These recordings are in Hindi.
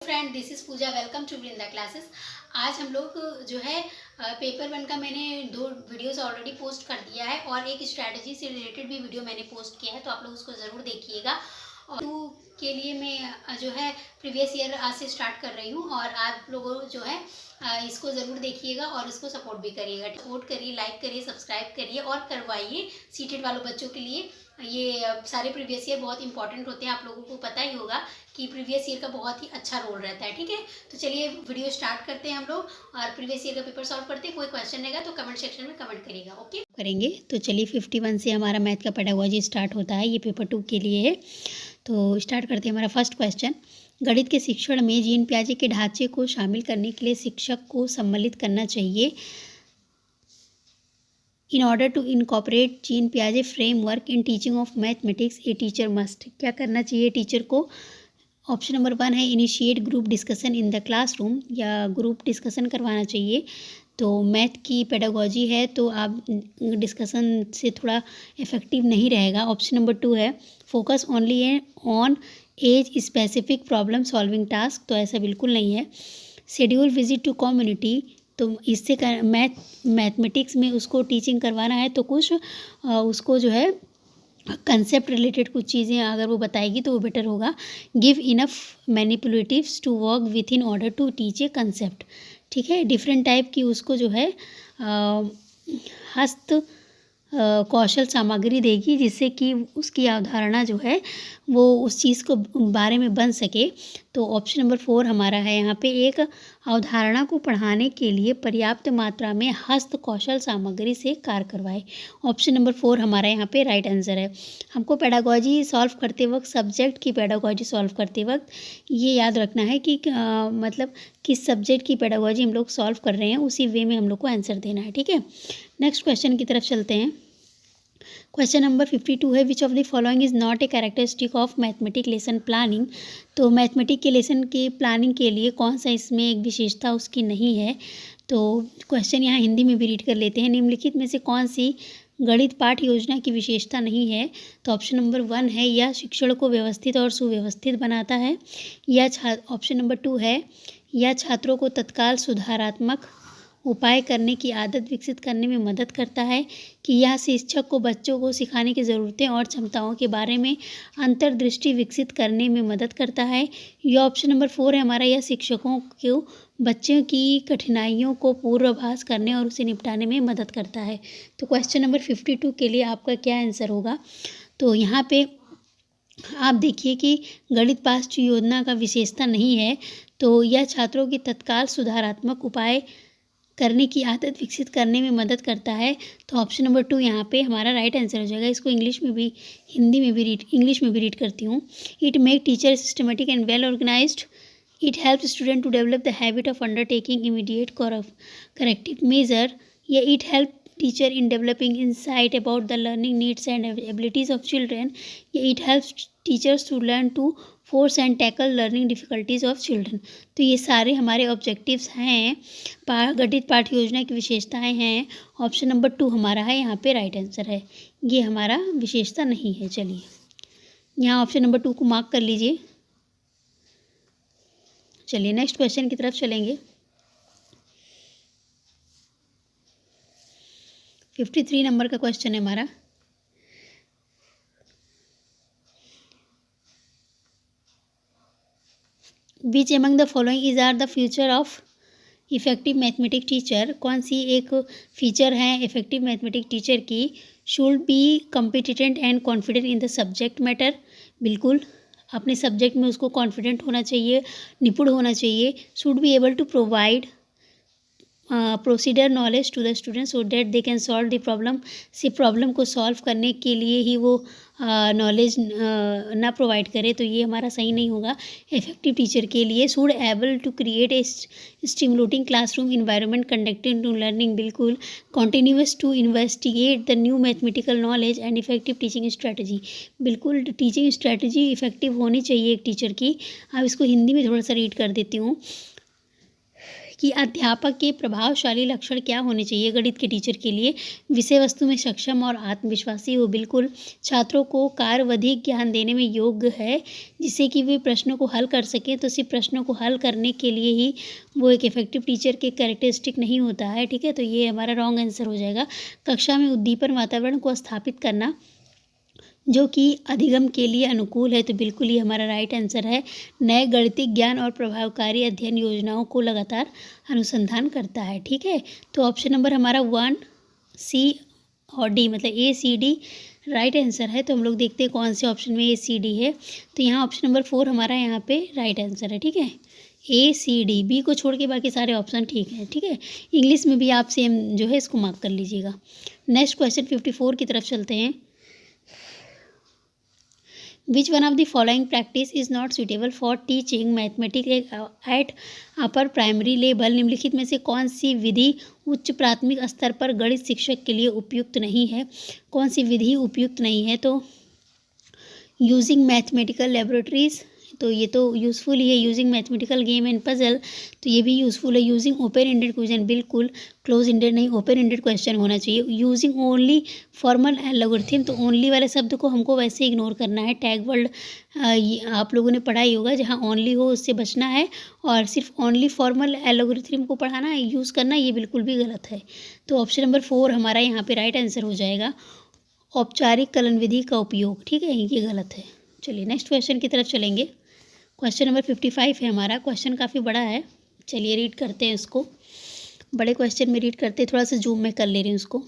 Friend, this is Pooja. Welcome to Vrinda classes. आज हम लोग जो है पेपर वन का मैंने 2 वीडियोस ऑलरेडी पोस्ट कर दिया है और एक स्ट्रैटेजी से रिलेटेड भी वीडियो मैंने पोस्ट किया है, तो आप लोग उसको ज़रूर देखिएगा। और 2 के लिए मैं जो है प्रीवियस ईयर आज से स्टार्ट कर रही हूँ और आप लोगों जो है इसको ज़रूर देखिएगा और इसको सपोर्ट भी करिएगा। सपोर्ट करिए, लाइक करिए, सब्सक्राइब करिए और करवाइए सीटेड वालों बच्चों के लिए। ये सारे प्रीवियस ईयर बहुत इंपॉर्टेंट होते हैं, आप लोगों को पता ही होगा कि प्रीवियस ईयर का बहुत ही अच्छा रोल रहता है। ठीक है, तो चलिए वीडियो स्टार्ट करते हैं हम लोग और प्रीवियस ईयर का पेपर सॉल्व करते हैं। कोई क्वेश्चन रहेगा तो कमेंट सेक्शन में कमेंट करिएगा। ओके, करेंगे। तो चलिए 51 से हमारा मैथ का पेडागोजी स्टार्ट होता है। ये पेपर 2 के लिए है। तो स्टार्ट करते हैं। हमारा फर्स्ट क्वेश्चन, गणित के शिक्षण में जीन पियाजे के ढांचे को शामिल करने के लिए शिक्षक को सम्मिलित करना चाहिए। In order to incorporate Jean पियाजे framework in teaching of mathematics a teacher must, क्या करना चाहिए टीचर को? ऑप्शन नंबर 1 है initiate group discussion in the classroom, या ग्रुप डिस्कशन करवाना चाहिए। तो मैथ की पेडागोजी है तो आप डिस्कशन से थोड़ा इफेक्टिव नहीं रहेगा। ऑप्शन नंबर 2 है focus only on age specific problem solving task, तो ऐसा बिल्कुल नहीं है। शेड्यूल विजिट टू कम्युनिटी, तो इससे मैथमेटिक्स में उसको टीचिंग करवाना है तो कुछ उसको जो है कंसेप्ट रिलेटेड कुछ चीज़ें अगर वो बताएगी तो वो बेटर होगा। Give enough manipulatives to work with in order to teach a concept. ठीक है, डिफरेंट टाइप की उसको जो है हस्त कौशल सामग्री देगी जिससे कि उसकी अवधारणा जो है वो उस चीज़ को बारे में बन सके। तो ऑप्शन नंबर 4 हमारा है यहाँ पे, एक अवधारणा को पढ़ाने के लिए पर्याप्त मात्रा में हस्त कौशल सामग्री से कार्य करवाए। ऑप्शन नंबर 4 हमारा यहाँ पे राइट आंसर है। हमको पेडागोजी सॉल्व करते वक्त, सब्जेक्ट की पेडागोजी सॉल्व करते वक्त ये याद रखना है कि मतलब किस सब्जेक्ट की पेडागोजी हम लोग सॉल्व कर रहे हैं, उसी वे में हम लोग को आंसर देना है। ठीक है, नेक्स्ट क्वेश्चन की तरफ चलते हैं। क्वेश्चन नंबर 52 है विच of the following is not a characteristic of mathematic lesson planning. तो मैथमेटिक के लेसन के प्लानिंग के लिए कौन सा इसमें एक विशेषता उसकी नहीं है। तो क्वेश्चन यहाँ हिंदी में भी रीड कर लेते हैं। निम्नलिखित में से कौन सी गणित पाठ योजना की विशेषता नहीं है। तो ऑप्शन नंबर 1 है यह शिक्षण को व्यवस्थित और सुव्यवस्थित बनाता है। या ऑप्शन नंबर 2 है यह छात्रों को तत्काल सुधारात्मक उपाय करने की आदत विकसित करने में मदद करता है। कि यह शिक्षक को बच्चों को सिखाने की ज़रूरतें और क्षमताओं के बारे में अंतर्दृष्टि विकसित करने में मदद करता है। यह ऑप्शन नंबर 4 है हमारा, यह शिक्षकों को बच्चों की कठिनाइयों को पूर्वाभास करने और उसे निपटाने में मदद करता है। तो क्वेश्चन नंबर 52 के लिए आपका क्या आंसर होगा? तो यहाँ पे आप देखिए कि गणित पाठ योजना का विशेषता नहीं है, तो यह छात्रों की तत्काल सुधारात्मक उपाय करने की आदत विकसित करने में मदद करता है। तो ऑप्शन नंबर 2 यहाँ पे हमारा राइट आंसर हो जाएगा। इसको इंग्लिश में भी इंग्लिश में भी रीड करती हूँ। It make teacher systematic and well organised. It help student to develop the habit of undertaking immediate corrective measure. या it help teacher in developing insight about the learning needs and abilities of children. It helps teachers to learn to force and tackle learning difficulties of children. तो ये सारे हमारे ऑब्जेक्टिव्स हैं, गणित पाठ योजना की विशेषताएं हैं। ऑप्शन नंबर 2 हमारा है यहाँ पे राइट आंसर है, ये हमारा विशेषता नहीं है। चलिए यहाँ ऑप्शन नंबर 2 को मार्क कर लीजिए। चलिए नेक्स्ट क्वेश्चन की तरफ चलेंगे। 53 नंबर का क्वेश्चन है हमारा। Which among the following is are the future of effective mathematic teacher. कौन सी एक फीचर है इफेक्टिव मैथमेटिक टीचर की? Should be competent and confident in the subject matter, बिल्कुल अपने सब्जेक्ट में उसको कॉन्फिडेंट होना चाहिए, निपुण होना चाहिए। Should be able to provide procedure knowledge to the student so that they can solve the problem. सिर्फ प्रॉब्लम को सॉल्व करने के लिए ही वो नॉलेज ना प्रोवाइड करे तो ये हमारा सही नहीं होगा इफेक्टिव टीचर के लिए। Should able to create a stimulating classroom environment conducting to learning, बिल्कुल। Continues to investigate the new mathematical knowledge and effective teaching strategy, बिल्कुल टीचिंग स्ट्रैटेजी इफेक्टिव होनी चाहिए एक टीचर की। अब इसको हिंदी में थोड़ा सा रीड कर देती हूँ कि अध्यापक के प्रभावशाली लक्षण क्या होने चाहिए गणित के टीचर के लिए। विषय वस्तु में सक्षम और आत्मविश्वासी हो, बिल्कुल। छात्रों को कार्यावधिक ज्ञान देने में योग्य है, जिससे कि वे प्रश्नों को हल कर सकें। तो सिर्फ प्रश्नों को हल करने के लिए ही वो एक इफेक्टिव टीचर के कैरेक्टरिस्टिक नहीं होता है, ठीक है। तो ये हमारा रॉन्ग आंसर हो जाएगा। कक्षा में उद्दीपन वातावरण को स्थापित करना जो कि अधिगम के लिए अनुकूल है, तो बिल्कुल ये हमारा राइट आंसर है। नए गणितिक ज्ञान और प्रभावकारी अध्ययन योजनाओं को लगातार अनुसंधान करता है, ठीक है। तो ऑप्शन नंबर हमारा 1 सी और डी, मतलब ए सी डी राइट आंसर है। तो हम लोग देखते हैं कौन से ऑप्शन में ए सी डी है। तो यहाँ ऑप्शन नंबर 4 हमारा यहाँ पे राइट आंसर है, ठीक है। ए सी डी, बी को छोड़ के बाकी सारे ऑप्शन ठीक हैं, ठीक है। इंग्लिश में भी आप सेम जो है इसको मार्क कर लीजिएगा। नेक्स्ट क्वेश्चन 54 की तरफ चलते हैं। Which one of the following practice is not suitable for teaching mathematics at upper primary level? निम्नलिखित में से कौन सी विधि उच्च प्राथमिक स्तर पर गणित शिक्षक के लिए उपयुक्त नहीं है? कौन सी विधि उपयुक्त नहीं है? तो यूजिंग मैथमेटिकल लेबोरेटरीज, तो ये तो यूज़फुल ही है। Using mathematical game and puzzle, तो ये भी यूज़फुल है। यूजिंग ओपन एंडेड क्वेश्चन, बिल्कुल। क्लोज एंडेड नहीं, ओपन एंडेड क्वेश्चन होना चाहिए। यूजिंग ओनली फॉर्मल एल्गोरिथम, तो ओनली वाले शब्द को हमको वैसे इग्नोर करना है। टैग वर्ड आप लोगों ने पढ़ा ही होगा, जहाँ ओनली हो उससे बचना है, और सिर्फ ओनली फॉर्मल एल्गोरिथम को पढ़ाना है, यूज़ करना, ये बिल्कुल भी गलत है। तो ऑप्शन नंबर 4 हमारा यहाँ पे राइट आंसर हो जाएगा। औपचारिक कलन विधि का उपयोग, ठीक है, ये गलत है। चलिए नेक्स्ट क्वेश्चन की तरफ चलेंगे। क्वेश्चन नंबर 55 है हमारा। क्वेश्चन काफ़ी बड़ा है, चलिए रीड करते हैं इसको। बड़े क्वेश्चन में रीड करते हैं, थोड़ा सा जूम में कर ले रही हूँ उसको।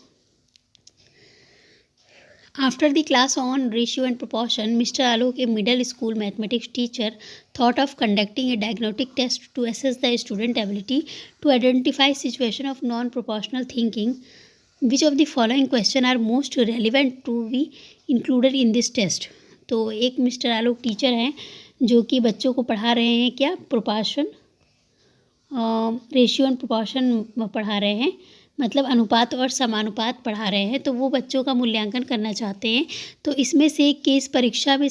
After the class on ratio and proportion, mister Alok, a middle school mathematics teacher, thought of conducting a diagnostic test to assess the student ability to identify situation of non proportional thinking. Which of the following question are most relevant to be included in this test. तो एक मिस्टर आलोक टीचर हैं जो कि बच्चों को पढ़ा रहे हैं, क्या, प्रोपोर्शन, रेशियो एंड प्रोपोर्शन पढ़ा रहे हैं, मतलब अनुपात और समानुपात पढ़ा रहे हैं। तो वो बच्चों का मूल्यांकन करना चाहते हैं। तो इसमें से किस परीक्षा में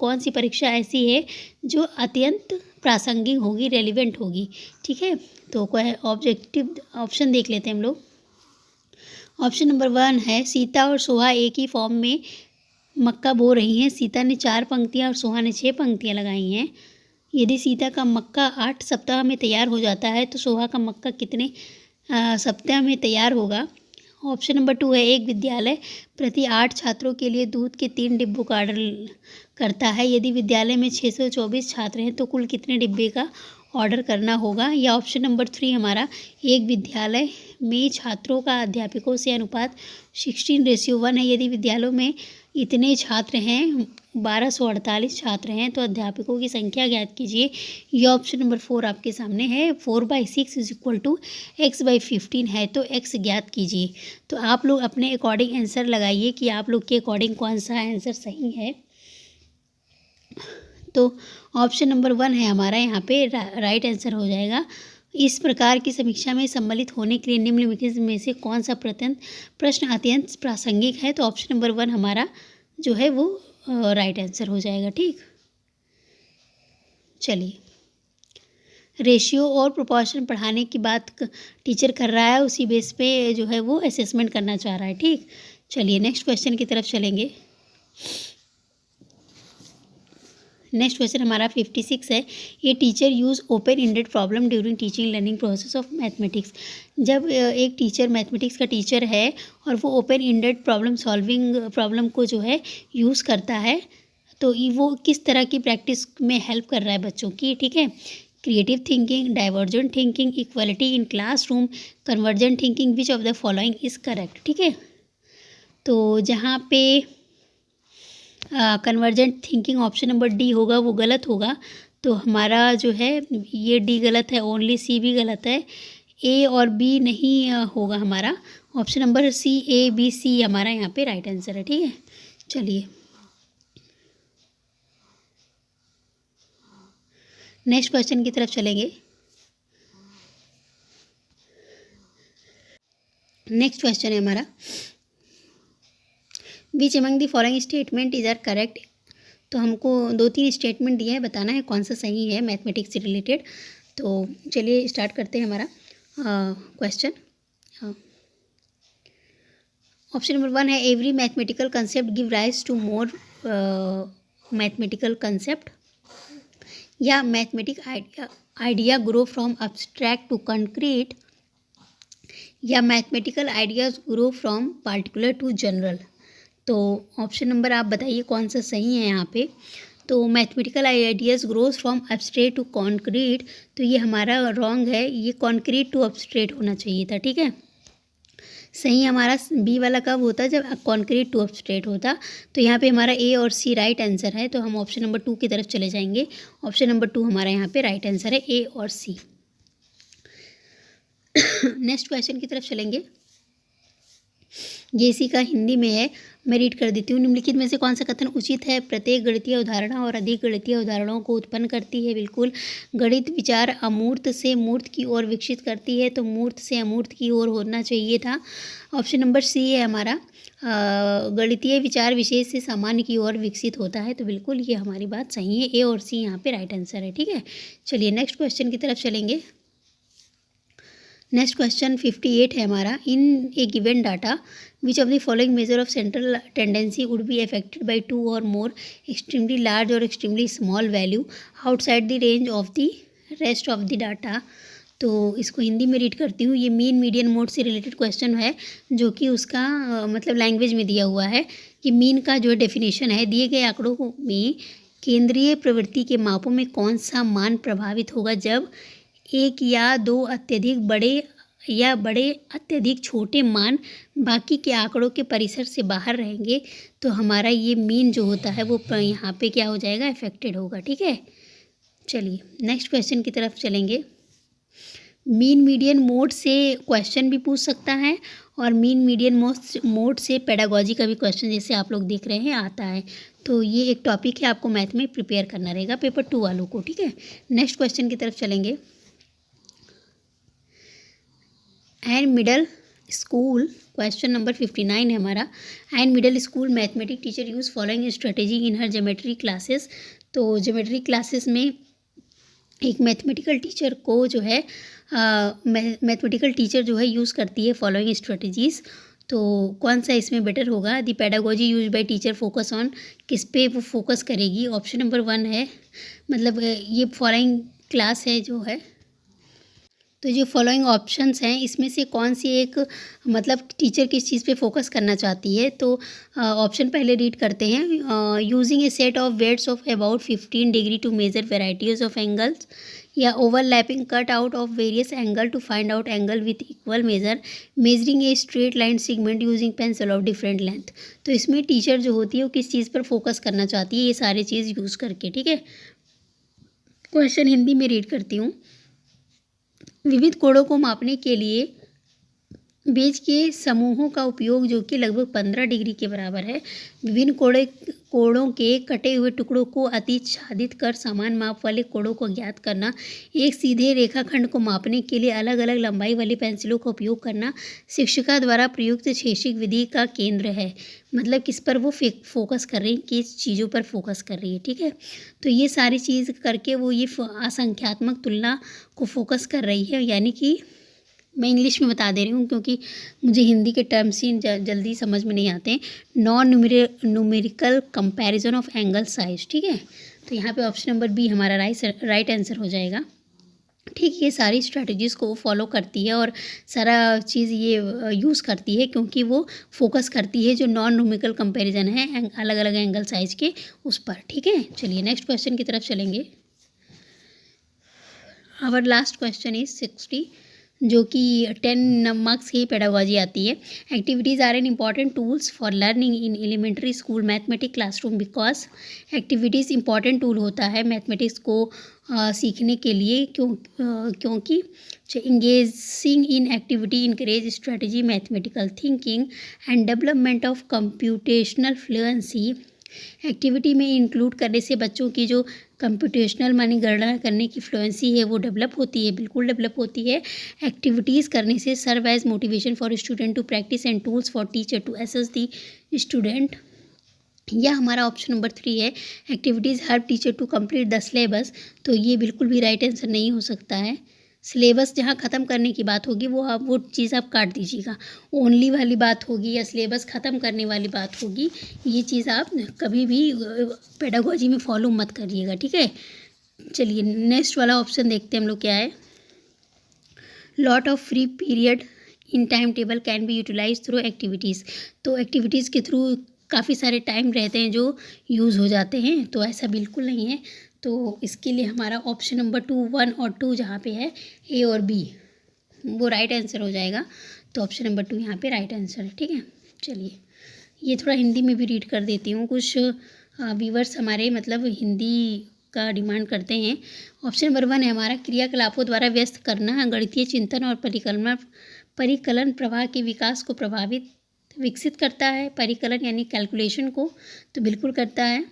कौन सी परीक्षा ऐसी है जो अत्यंत प्रासंगिक होगी, रेलिवेंट होगी, ठीक है। तो कोई ऑब्जेक्टिव ऑप्शन देख लेते हैं हम लोग। ऑप्शन नंबर 1 है, सीता और सोहा एक ही फॉर्म में मक्का बो रही हैं। सीता ने 4 पंक्तियाँ और सोहा ने 6 पंक्तियाँ लगाई हैं। यदि सीता का मक्का 8 सप्ताह में तैयार हो जाता है, तो सोहा का मक्का कितने सप्ताह में तैयार होगा? ऑप्शन नंबर 2 है, एक विद्यालय प्रति 8 छात्रों के लिए दूध के 3 डिब्बों का ऑर्डर करता है। यदि विद्यालय में 624 छात्र हैं, तो कुल कितने डिब्बे का ऑर्डर करना होगा? या ऑप्शन नंबर 3 हमारा, एक विद्यालय में छात्रों का अध्यापकों से अनुपात 16:1 है। यदि विद्यालयों में इतने छात्र हैं, 1248 छात्र हैं, तो अध्यापकों की संख्या ज्ञात कीजिए। ये ऑप्शन नंबर 4 आपके सामने है। 4/6 = x/15 है, तो x ज्ञात कीजिए। तो आप लोग अपने अकॉर्डिंग आंसर लगाइए कि आप लोग के अकॉर्डिंग कौन सा आंसर सही है। तो ऑप्शन नंबर 1 है हमारा यहाँ पे राइट आंसर हो जाएगा। इस प्रकार की समीक्षा में सम्मिलित होने के लिए निम्नलिखित में से कौन सा प्रश्न अत्यंत प्रासंगिक है? तो ऑप्शन नंबर 1 हमारा जो है वो राइट आंसर हो जाएगा, ठीक। चलिए, रेशियो और प्रोपोर्शन पढ़ाने की बात टीचर कर रहा है, उसी बेस पे जो है वो असेसमेंट करना चाह रहा है, ठीक। चलिए नेक्स्ट क्वेश्चन की तरफ चलेंगे। नेक्स्ट क्वेश्चन हमारा 56 है। ये teacher use open ended problem during teaching learning process of mathematics. जब एक टीचर मैथमेटिक्स का टीचर है और वो open ended problem solving problem को जो है यूज़ करता है, तो वो किस तरह की प्रैक्टिस में हेल्प कर रहा है बच्चों की, ठीक है। Creative thinking, divergent thinking, equality in classroom, convergent thinking, which of the following is correct, ठीक है। तो जहाँ पे convergent thinking option number D होगा वो गलत होगा। तो हमारा जो है ये डी गलत है, ओनली सी भी गलत है, ए और बी नहीं होगा हमारा। ऑप्शन नंबर सी, ए, बी, सी हमारा यहाँ पे राइट आंसर है, ठीक है। चलिए नेक्स्ट क्वेश्चन की तरफ चलेंगे। नेक्स्ट क्वेश्चन है हमारा, which among the following statement is are correct. तो हमको 2-3 स्टेटमेंट दिया है, बताना है कौन सा सही है मैथमेटिक्स से रिलेटेड। तो चलिए स्टार्ट करते हैं हमारा क्वेश्चन। ऑप्शन नंबर 1 है every mathematical concept give rise to more mathematical concept, या mathematic idea grow from abstract to concrete, या mathematical ideas grow from particular to general. तो ऑप्शन नंबर आप बताइए कौन सा सही है यहाँ पे। तो mathematical ideas grows from abstract to concrete, तो ये हमारा रॉन्ग है, ये कॉन्क्रीट टू एब्स्ट्रैक्ट होना चाहिए था, ठीक है। सही हमारा बी वाला कब होता जब कॉन्क्रीट टू एब्स्ट्रैक्ट होता। तो यहाँ पे हमारा ए और सी राइट आंसर है, तो हम ऑप्शन नंबर 2 की तरफ चले जाएंगे। ऑप्शन नंबर 2 हमारा यहाँ पे राइट आंसर है, ए और सी। नेक्स्ट क्वेश्चन की तरफ चलेंगे। ये इसी का हिंदी में है, मैं रीड कर देती हूँ। निम्नलिखित में से कौन सा कथन उचित है? प्रत्येक गणितीय उदाहरणा और अधिक गणितीय उदाहरणों को उत्पन्न करती है। बिल्कुल। गणित विचार अमूर्त से मूर्त की ओर विकसित करती है, तो मूर्त से अमूर्त की ओर होना चाहिए था। ऑप्शन नंबर सी है हमारा, गणितीय विचार विशेष से सामान्य की ओर विकसित होता है, तो बिल्कुल ये हमारी बात सही है, ए और सी यहाँ पे राइट आंसर है, ठीक है। चलिए नेक्स्ट क्वेश्चन की तरफ चलेंगे। नेक्स्ट क्वेश्चन 58 है हमारा। In a given data which of the following measure of central tendency would be affected by 2 और मोर एक्सट्रीमली लार्ज और extremely small value outside the range of the rest of the data. तो इसको हिंदी में रीड करती हूँ। ये मीन मीडियन मोड से रिलेटेड क्वेश्चन है, जो कि उसका मतलब लैंग्वेज में दिया हुआ है कि मीन का जो डेफिनेशन है, दिए गए आंकड़ों में केंद्रीय प्रवृत्ति के मापों में कौन सा मान प्रभावित होगा जब एक या दो अत्यधिक बड़े अत्यधिक छोटे मान बाकी के आंकड़ों के परिसर से बाहर रहेंगे, तो हमारा ये मीन जो होता है वो यहाँ पे क्या हो जाएगा, अफेक्टेड होगा, ठीक है। चलिए नेक्स्ट क्वेश्चन की तरफ चलेंगे। मीन मीडियन मोड से क्वेश्चन भी पूछ सकता है, और मीन मीडियन मोड से पेडागोजी का भी क्वेश्चन, जैसे आप लोग देख रहे हैं, आता है। तो ये एक टॉपिक है, आपको मैथ में प्रिपेयर करना रहेगा पेपर 2 वालों को, ठीक है। नेक्स्ट क्वेश्चन की तरफ चलेंगे। And middle school, question number 59 है हमारा। And middle school mathematic teacher use following strategy in her geometry classes. तो ज्योमेट्री क्लासेस में एक मैथमेटिकल टीचर को जो है मैथमेटिकल टीचर जो है यूज़ करती है फॉलोइंग स्ट्रेटेजीज़। तो कौन सा इसमें बेटर होगा? The pedagogy use by teacher focus on, किस पे वो फोकस करेगी? ऑप्शन नंबर 1 है, मतलब ये फॉलोइंग क्लास है जो है, तो जो फॉलोइंग ऑप्शंस हैं इसमें से कौन सी एक मतलब टीचर किस चीज़ पे फोकस करना चाहती है? तो ऑप्शन पहले रीड करते हैं। Using a set of weights of about 15 degree to measure varieties of angles, या overlapping cut out of various angle to find out angle with equal measure, measuring a straight line segment using pencil of different length. तो इसमें टीचर जो होती है वो किस चीज़ पर फोकस करना चाहती है, ये सारी चीज़ यूज़ करके, ठीक है। क्वेश्चन हिंदी में रीड करती हूँ। विविध कोणों को मापने के लिए बेज के समूहों का उपयोग, जो कि लगभग 15 डिग्री के बराबर है, विभिन्न कोणों के कटे हुए टुकड़ों को अतिच्छादित कर समान माप वाले कोणों को ज्ञात करना, एक सीधे रेखाखंड को मापने के लिए अलग अलग लंबाई वाली पेंसिलों का उपयोग करना शिक्षिका द्वारा प्रयुक्त शैक्षिक विधि का केंद्र है। मतलब किस पर वो फोकस कर रही है, किस चीज़ों पर फोकस कर रही है, ठीक है। तो ये सारी चीज़ करके वो ये असंख्यात्मक तुलना को फोकस कर रही है, यानी कि मैं इंग्लिश में बता दे रही हूँ क्योंकि मुझे हिंदी के टर्म्स ही जल्दी समझ में नहीं आते हैं। Non numerical comparison of angle size, ठीक है। तो यहाँ पे ऑप्शन नंबर बी हमारा राइट आंसर हो जाएगा, ठीक। ये सारी स्ट्रेटजीज़ को फॉलो करती है और सारा चीज़ ये यूज़ करती है, क्योंकि वो फोकस करती है जो नॉन न्यूमेरिकल कंपैरिजन है अलग अलग एंगल साइज के उस पर, ठीक है। चलिए नेक्स्ट क्वेश्चन की तरफ चलेंगे। आवर लास्ट क्वेश्चन इज 60, जो कि 10 मार्क्स की पेडागोजी आती है। Activities are an important tools for learning in elementary school mathematics classroom, because activities important tool होता है मैथमेटिक्स को सीखने के लिए, क्योंकि engaging in activity encourage strategy, mathematical thinking and development of computational fluency. Activity में इंक्लूड करने से बच्चों की जो कंप्यूटेशनल मानी गणना करने की फ्लुएंसी है वो डेवलप होती है, बिल्कुल डेवलप होती है। एक्टिविटीज़ करने से serve as motivation for student to practice and tools for teacher to assess the student या हमारा ऑप्शन नंबर 3 है activities help teacher to complete the syllabus. तो ये बिल्कुल भी राइट आंसर नहीं हो सकता है। सिलेबस जहाँ ख़त्म करने की बात होगी वो चीज़ आप काट दीजिएगा। ओनली वाली बात होगी या सिलेबस ख़त्म करने वाली बात होगी, ये चीज़ आप कभी भी पेडागोजी में फॉलो मत करिएगा, ठीक है। चलिए नेक्स्ट वाला ऑप्शन देखते हैं हम लोग क्या है। Lot of free period in time table can be utilize through activities. तो एक्टिविटीज़ के थ्रू काफ़ी सारे टाइम रहते हैं जो यूज़ हो जाते हैं, तो ऐसा बिल्कुल नहीं है। तो इसके लिए हमारा ऑप्शन नंबर 2, 1 और 2 जहाँ पे है ए और बी वो राइट आंसर हो जाएगा। तो ऑप्शन नंबर 2 यहाँ पे राइट आंसर है, ठीक है। चलिए ये थोड़ा हिंदी में भी रीड कर देती हूँ, कुछ व्यूवर्स हमारे मतलब हिंदी का डिमांड करते हैं। ऑप्शन नंबर 1 है हमारा क्रियाकलापों द्वारा व्यस्त करना गणितीय चिंतन और परिकलन प्रवाह के विकास को विकसित करता है। परिकलन यानी कैलकुलेशन को तो बिल्कुल करता है।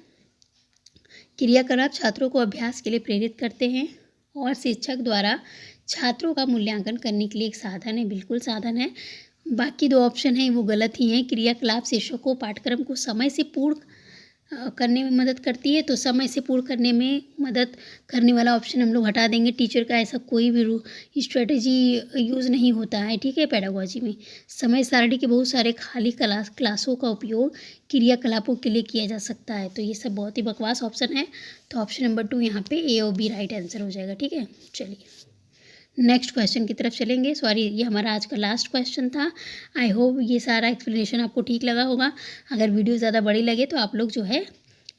क्रियाकलाप छात्रों को अभ्यास के लिए प्रेरित करते हैं और शिक्षक द्वारा छात्रों का मूल्यांकन करने के लिए एक साधन है, बिल्कुल साधन है। बाकी 2 ऑप्शन हैं वो गलत ही हैं। क्रियाकलाप शिक्षक को पाठ्यक्रम को समय से पूर्ण करने में मदद करती है, तो समय से पूर्ण करने में मदद करने वाला ऑप्शन हम लोग हटा देंगे। टीचर का ऐसा कोई भी स्ट्रेटजी यूज़ नहीं होता है, ठीक है। पेडागोजी में समय सारणी के बहुत सारे खाली क्लासों का उपयोग क्रियाकलापों के लिए किया जा सकता है, तो ये सब बहुत ही बकवास ऑप्शन है। तो ऑप्शन नंबर 2 यहाँ पे ए और बी राइट आंसर हो जाएगा, ठीक है। चलिए नेक्स्ट क्वेश्चन की तरफ चलेंगे। सॉरी ये हमारा आज का लास्ट क्वेश्चन था। आई होप ये सारा एक्सप्लेनेशन आपको ठीक लगा होगा। अगर वीडियो ज़्यादा बड़ी लगे तो आप लोग जो है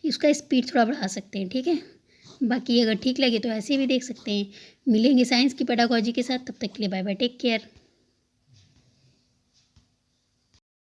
इसका स्पीड थोड़ा बढ़ा सकते हैं, ठीक है। बाकी अगर ठीक लगे तो ऐसे भी देख सकते हैं। मिलेंगे साइंस की पेडागोजी के साथ, तब तक के लिए बाय बाय, टेक केयर।